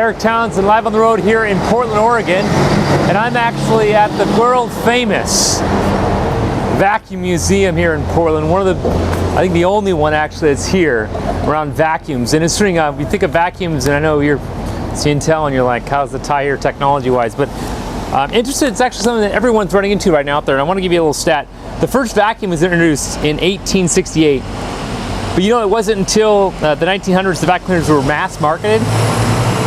Eric Townsend, live on the road here in Portland, Oregon, and I'm actually at the world famous vacuum museum here in Portland. I think the only one actually that's here around vacuums. And it's interesting, we think of vacuums, and I know you're seeing Intel and you're like, how's the tie here technology-wise? But I'm interested, it's actually something that everyone's running into right now out there, and I want to give you a little stat. The first vacuum was introduced in 1868. But you know, it wasn't until the 1900s the vacuum cleaners were mass marketed.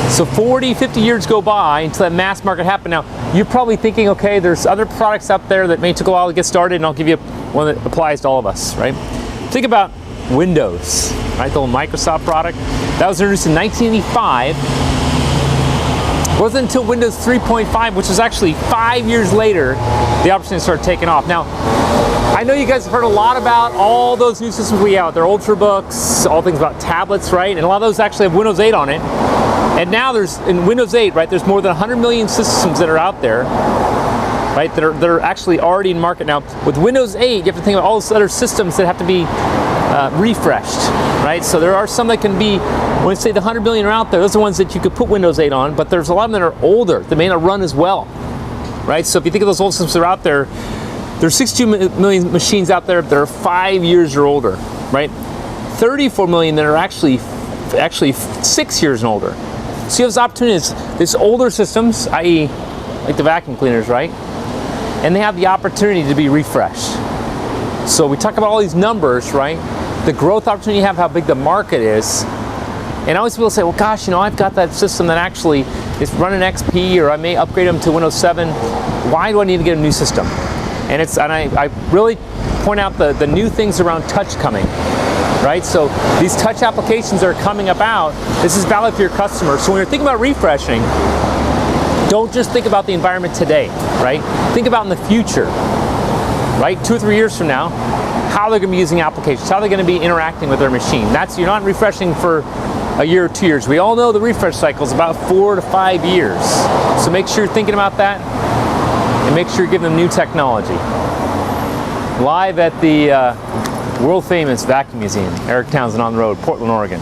So 40, 50 years go by until that mass market happened. Now, you're probably thinking, okay, there's other products out there that may take a while to get started, and I'll give you one that applies to all of us, right? Think about Windows, right? The old Microsoft product. That was introduced in 1985. It wasn't until Windows 3.5, which was actually 5 years later, the opportunity started taking off. Now, I know you guys have heard a lot about all those new systems we have. They're Ultrabooks, all things about tablets, right? And a lot of those actually have Windows 8 on it. And now in Windows 8, right, there's more than 100 million systems that are out there, right, that are actually already in market now. With Windows 8, you have to think about all those other systems that have to be refreshed, right? So there are some that can be, when we say the 100 million are out there, those are ones that you could put Windows 8 on, but there's a lot of them that are older, that may not run as well, right? So if you think of those old systems that are out there, there's 62 million machines out there that are 5 years or older, right? 34 million that are actually 6 years and older. So you have this opportunity, this older systems, i.e. like the vacuum cleaners, right? And they have the opportunity to be refreshed. So we talk about all these numbers, right? The growth opportunity you have, how big the market is. And always people say, well, gosh, you know, I've got that system that actually is running XP, or I may upgrade them to Windows 7. Why do I need to get a new system? And I really point out the new things around touch coming, right? So these touch applications are coming about. This is valid for your customers. So when you're thinking about refreshing, don't just think about the environment today, right? Think about in the future, right? 2 or 3 years from now, how they're going to be using applications, how they're going to be interacting with their machine. You're not refreshing for a year or 2 years. We all know the refresh cycle is about 4 to 5 years. So make sure you're thinking about that, and make sure you're giving them new technology. Live at the world famous vacuum museum, Eric Townsend on the road, Portland, Oregon.